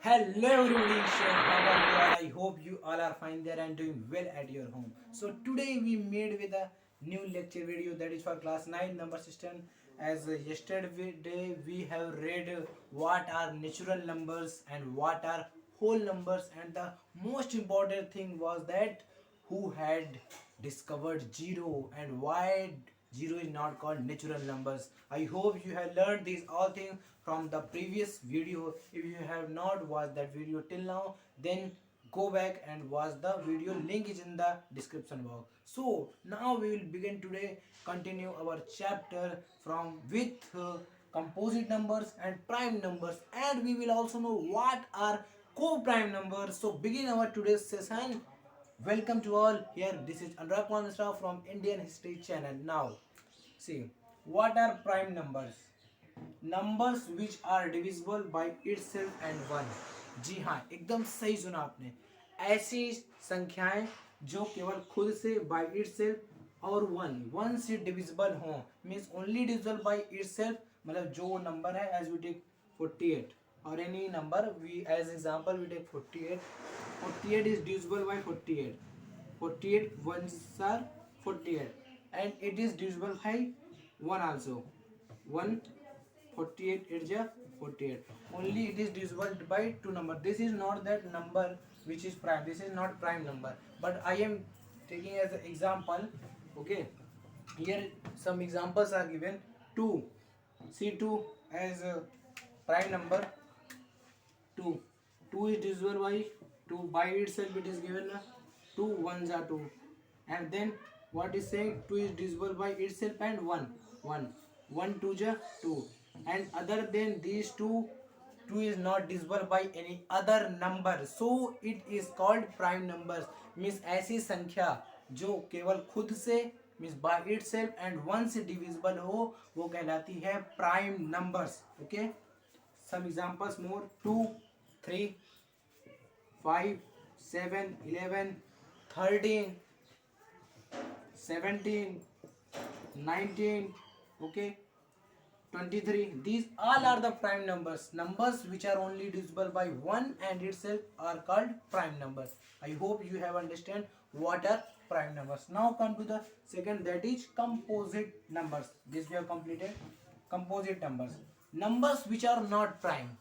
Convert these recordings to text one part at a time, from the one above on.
Hello everybody, so how are you all? I hope you all are fine there and doing well at your home. So today we made with a new lecture video that is for class 9 number system. As yesterday we have read what are natural numbers and what are whole numbers, and the most important thing was that who had discovered zero and why zero is not called natural numbers. I hope you have learned these all things from the previous video. If you have not watched that video till now, then go back and watch the video. Link is in the description box. So now we will begin today, continue our chapter from with composite numbers and prime numbers, and we will also know what are co-prime numbers. So begin our today's session. Welcome to all. Here this is Anurag from Indian History Channel. Now see, what are prime numbers? Numbers which are divisible by itself and one. जी हाँ, एकदम सही सुना आपने. ऐसी संख्याएं जो केवल खुद से by itself और वन से डिविजिबल हों, means only divisible by itself, मतलब जो नंबर है, as we take 48 or any number, we as example we take 48. 48 is divisible by 48. 48 ones are 48, and it is divisible by 1 also. 1 48 is 48. Only it is divisible by two number. This is not that number which is prime. This is not prime number, but I am taking as an example. Okay, here some examples are given. 2, see 2 as a prime number. 2 2 is divisible by 2 by itself. It is given 2 ones are 2, and then what is saying 2 is divisible by itself and 1 1 1 2 ja 2, and other than these two, 2 is not divisible by any other number, so it is called prime numbers. Means ऐसी संख्या जो केवल खुद से means by itself and 1 से divisible हो, वो कहलाती है prime numbers. Okay, some examples more. 2 3 5 7 11 13 17 19, okay, 23. These all are the prime numbers. Numbers which are only divisible by 1 and itself are called prime numbers. I hope you have understand what are prime numbers. Now come to the second, that is composite numbers. This we have completed. Composite numbers. Numbers which are not prime,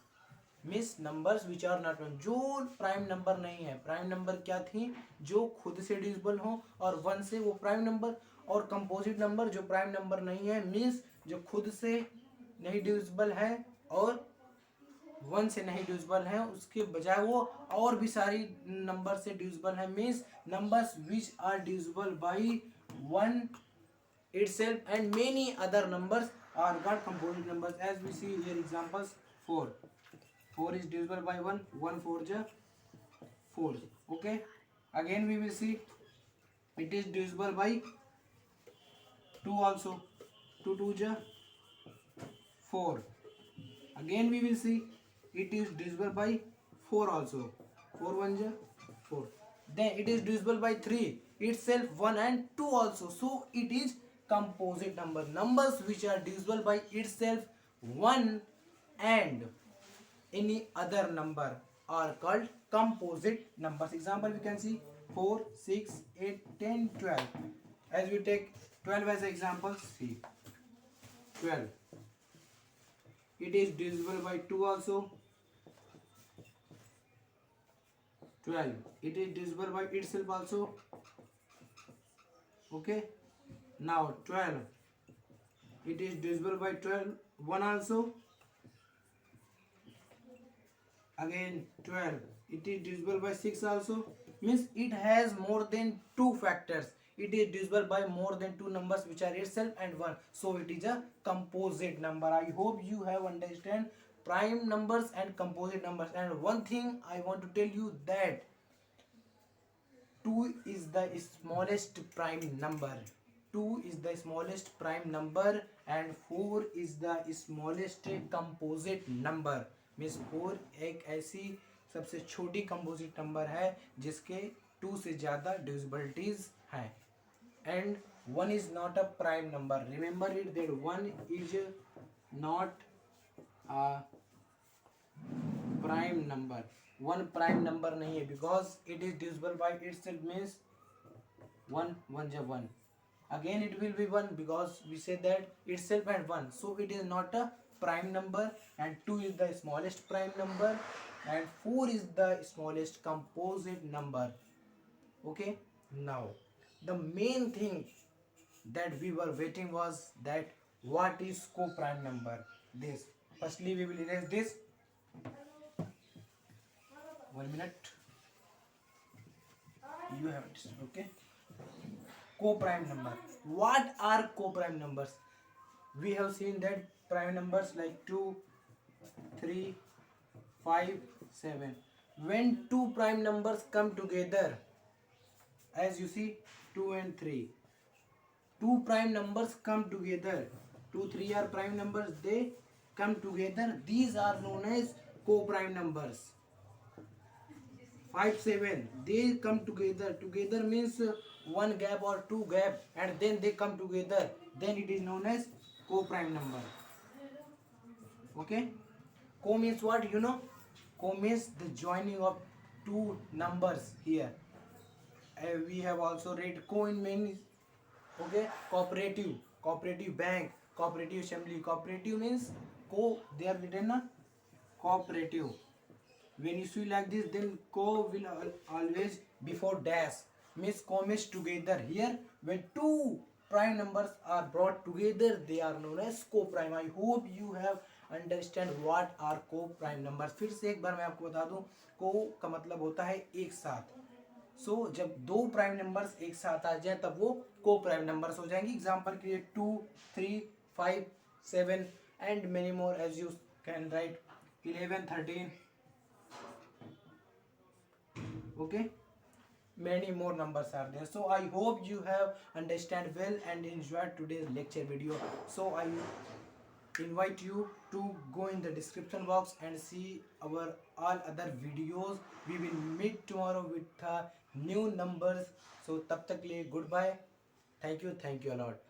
miss numbers which are not one, जो prime number नहीं है. Prime number क्या थी? जो खुद से divisible हो और वन से, वो प्राइम नंबर. और कंपोजिट नंबर जो प्राइम नंबर नहीं है, मीन्स जो खुद से नहीं डिविजिबल है और वन से नहीं डिविजिबल है, उसके बजाय वो और भी सारी नंबर से डिविजिबल है. Means numbers which are divisible by one itself and many other numbers are called composite numbers. As we see here examples, 4 4 is divisible by 1, 1 4 ja 4. Okay, again we will see it is divisible by 2 also. 2 2 ja 4. Again we will see it is divisible by 4 also. 4 1 ja 4. Then it is divisible by 3 itself, 1 and 2 also. So it is composite number. Numbers which are divisible by itself, 1 and any other number are called composite numbers. Example we can see 4 6 8 10 12. As we take 12 as example, see 12, it is divisible by 2 also. 12, it is divisible by itself also. Okay, now 12, it is divisible by 12 1 also. Again 12, it is divisible by 6 also. Means it has more than two factors. It is divisible by more than two numbers which are itself and 1, so it is a composite number. I hope you have understand prime numbers and composite numbers. And one thing I want to tell you, that 2 is the smallest prime number. 2 is the smallest prime number and 4 is the smallest composite number. Means 4 एक ऐसी सबसे छोटी composite number है जिसके 2 से ज़्यादा डिविजिबिलिटीज हैं. And 1 is not a prime number. Remember it that 1 is not prime number. One prime number नहीं है because it is divisible by itself means one one ja one. Again it will be one because we say that itself and one. So it is not a prime number, and 2 is the smallest prime number, and 4 is the smallest composite number. Okay, now the main thing that we were waiting was that what is co-prime number. This firstly we will erase this. 1 minute, you have it. Okay, co-prime number. What are co-prime numbers? We have seen that prime numbers like 2, 3, 5, 7. When two prime numbers come together, as you see 2 and 3, two prime numbers come together, 2, 3 are prime numbers, they come together, these are known as co-prime numbers. 5, 7, they come together. Together means one gap or two gap, and then they come together. Then it is known as co-prime number. Okay. Co means what? You know. Co means the joining of two numbers here. We have also read co in means okay. Cooperative, cooperative bank, cooperative assembly. Cooperative means co. They are written a cooperative. When you see like this, then co will always before dash, means commas together. Here when two prime numbers are brought together, they are known as co-prime. I hope you have understand what are co-prime numbers. फिर से एक बार मैं आपको बता दूं, co का मतलब होता है एक साथ. जब दो प्राइम नंबर्स एक साथ आ जाए तब वो को प्राइम नंबर्स हो जाएंगे. एग्जांपल के लिए 2, 3, 5, 7 and many more as you can write 11, 13. Okay, many more numbers are there. So I hope you have understand well and enjoyed today's lecture video. So I invite you to go in the description box and see our all other videos. We will meet tomorrow with new numbers. So tab tak liye goodbye. Thank you a lot.